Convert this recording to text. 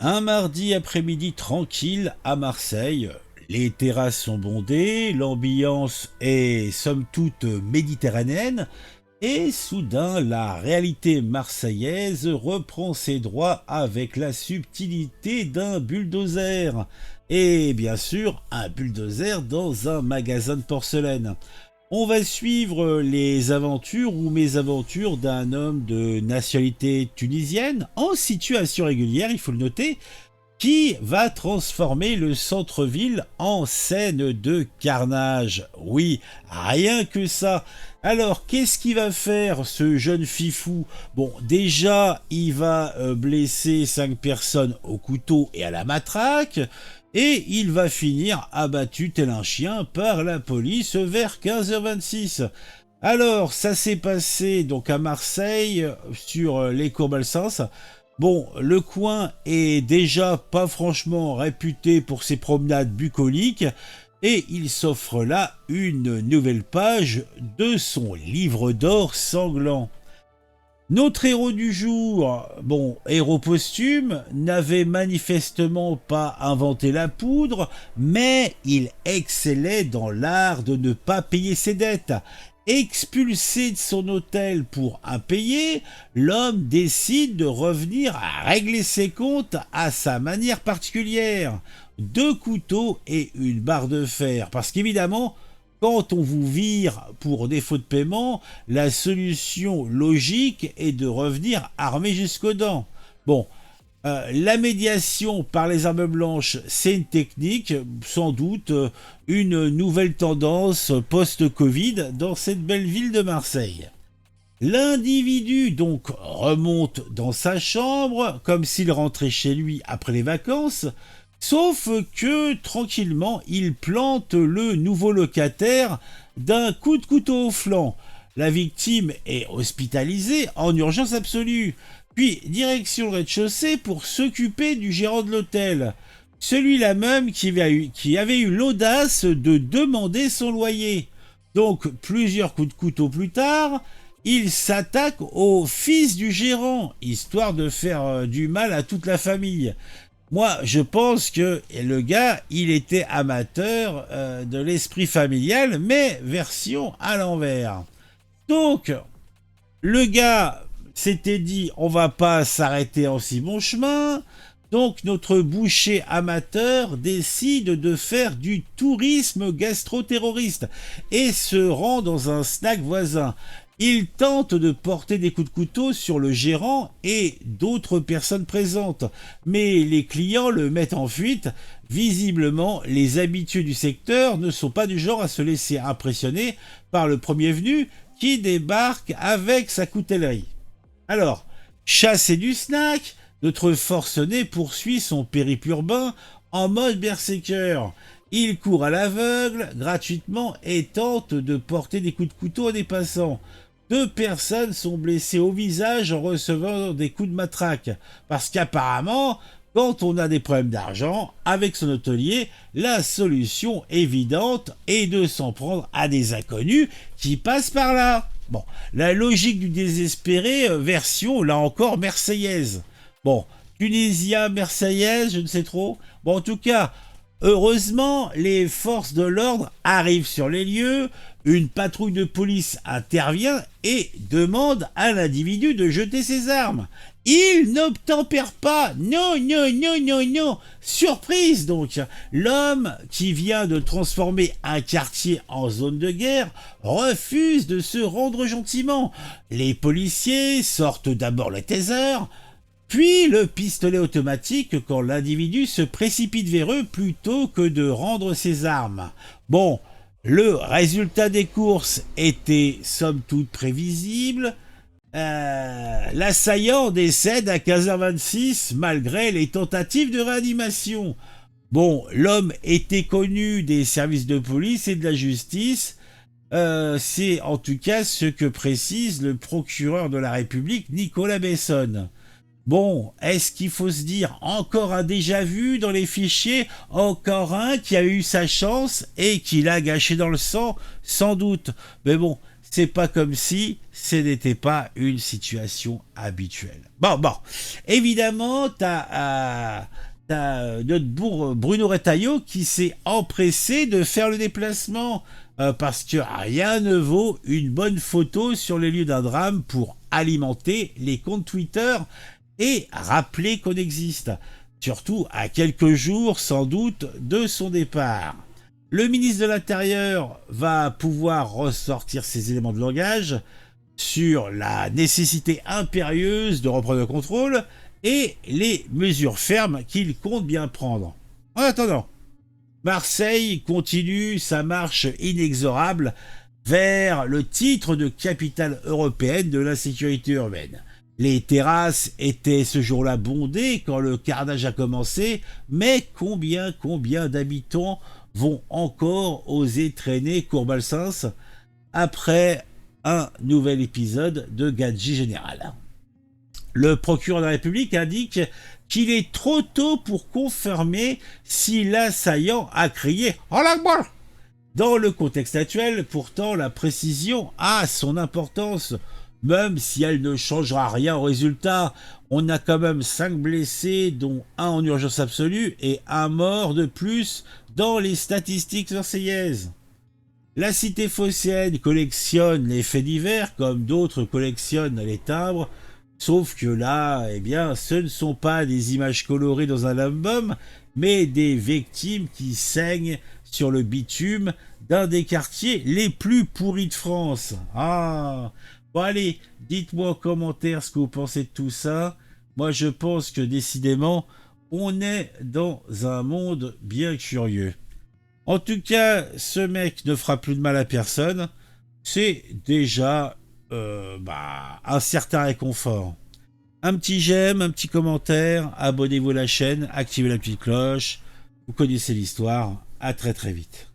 Un mardi après-midi tranquille à Marseille. Les terrasses sont bondées, l'ambiance est somme toute méditerranéenne, et soudain la réalité marseillaise reprend ses droits avec la subtilité d'un bulldozer. Et bien sûr, un bulldozer dans un magasin de porcelaine. On va suivre les aventures ou mésaventures d'un homme de nationalité tunisienne en situation régulière, il faut le noter, qui va transformer le centre-ville en scène de carnage. Oui, rien que ça. Alors, qu'est-ce qu'il va faire, ce jeune fifou? Bon, déjà, il va blesser 5 personnes au couteau et à la matraque, et il va finir abattu tel un chien par la police vers 15h26. Alors, ça s'est passé donc à Marseille, sur les Courbalsens. Bon, le coin est déjà pas franchement réputé pour ses promenades bucoliques, et il s'offre là une nouvelle page de son livre d'or sanglant. Notre héros du jour, bon, héros posthume, n'avait manifestement pas inventé la poudre, mais il excellait dans l'art de ne pas payer ses dettes. Expulsé de son hôtel pour impayé, l'homme décide de revenir à régler ses comptes à sa manière particulière. 2 couteaux et une barre de fer, parce qu'évidemment, quand on vous vire pour défaut de paiement, la solution logique est de revenir armé jusqu'aux dents. Bon, la médiation par les armes blanches, c'est une technique, sans doute une nouvelle tendance post-Covid dans cette belle ville de Marseille. L'individu donc remonte dans sa chambre comme s'il rentrait chez lui après les vacances, sauf que tranquillement il plante le nouveau locataire d'un coup de couteau au flanc. La victime est hospitalisée en urgence absolue. Puis, direction le rez-de-chaussée pour s'occuper du gérant de l'hôtel. Celui-là même qui avait eu l'audace de demander son loyer. Donc, plusieurs coups de couteau plus tard, il s'attaque au fils du gérant, histoire de faire du mal à toute la famille. Moi, je pense que le gars, il était amateur de l'esprit familial, mais version à l'envers. Donc, le gars s'était dit, on va pas s'arrêter en si bon chemin. Donc, notre boucher amateur décide de faire du tourisme gastro-terroriste et se rend dans un snack voisin. Il tente de porter des coups de couteau sur le gérant et d'autres personnes présentes, mais les clients le mettent en fuite. Visiblement, les habitués du secteur ne sont pas du genre à se laisser impressionner par le premier venu qui débarque avec sa coutellerie. Alors, chassé du snack, notre forcené poursuit son périple urbain en mode berserker. Il court à l'aveugle, gratuitement, et tente de porter des coups de couteau à des passants. 2 personnes sont blessées au visage en recevant des coups de matraque. Parce qu'apparemment, quand on a des problèmes d'argent, avec son hôtelier, la solution évidente est de s'en prendre à des inconnus qui passent par là. Bon, la logique du désespéré, version, là encore, marseillaise. Bon, tunisien, marseillaise, je ne sais trop. Bon, en tout cas, heureusement, les forces de l'ordre arrivent sur les lieux, une patrouille de police intervient et demande à l'individu de jeter ses armes. Il n'obtempère pas. Non, non, non, non, non. Surprise donc. L'homme qui vient de transformer un quartier en zone de guerre refuse de se rendre gentiment. Les policiers sortent d'abord le taser, puis le pistolet automatique quand l'individu se précipite vers eux plutôt que de rendre ses armes. Bon, le résultat des courses était somme toute prévisible. L'assaillant décède à 15h26 malgré les tentatives de réanimation. Bon, l'homme était connu des services de police et de la justice. C'est en tout cas ce que précise le procureur de la République, Nicolas Besson. Bon, est-ce qu'il faut se dire encore un déjà vu dans les fichiers, encore un qui a eu sa chance et qui l'a gâché dans le sang? Sans doute. Mais bon, c'est pas comme si ce n'était pas une situation habituelle. Bon. Évidemment, t'as notre Bruno Retailleau qui s'est empressé de faire le déplacement parce que rien ne vaut une bonne photo sur les lieux d'un drame pour alimenter les comptes Twitter et rappeler qu'on existe, surtout à quelques jours sans doute de son départ. Le ministre de l'Intérieur va pouvoir ressortir ses éléments de langage sur la nécessité impérieuse de reprendre le contrôle et les mesures fermes qu'il compte bien prendre. En attendant, Marseille continue sa marche inexorable vers le titre de capitale européenne de l'insécurité urbaine. Les terrasses étaient ce jour-là bondées quand le carnage a commencé, mais combien d'habitants vont encore oser traîner Courbalsens après un nouvel épisode de Gadji Général? Le procureur de la République indique qu'il est trop tôt pour confirmer si l'assaillant a crié « Allah Akbar !». Dans le contexte actuel, pourtant, la précision a son importance, même si elle ne changera rien au résultat. On a quand même 5 blessés, dont un en urgence absolue, et un mort de plus dans les statistiques marseillaises. La cité phocéenne collectionne les faits divers, comme d'autres collectionnent les timbres, sauf que là, eh bien, ce ne sont pas des images colorées dans un album, mais des victimes qui saignent sur le bitume d'un des quartiers les plus pourris de France. Ah, bon allez, dites-moi en commentaire ce que vous pensez de tout ça. Moi, je pense que décidément, on est dans un monde bien curieux. En tout cas, ce mec ne fera plus de mal à personne. C'est déjà un certain réconfort. Un petit j'aime, un petit commentaire, abonnez-vous à la chaîne, activez la petite cloche. Vous connaissez l'histoire. À très vite.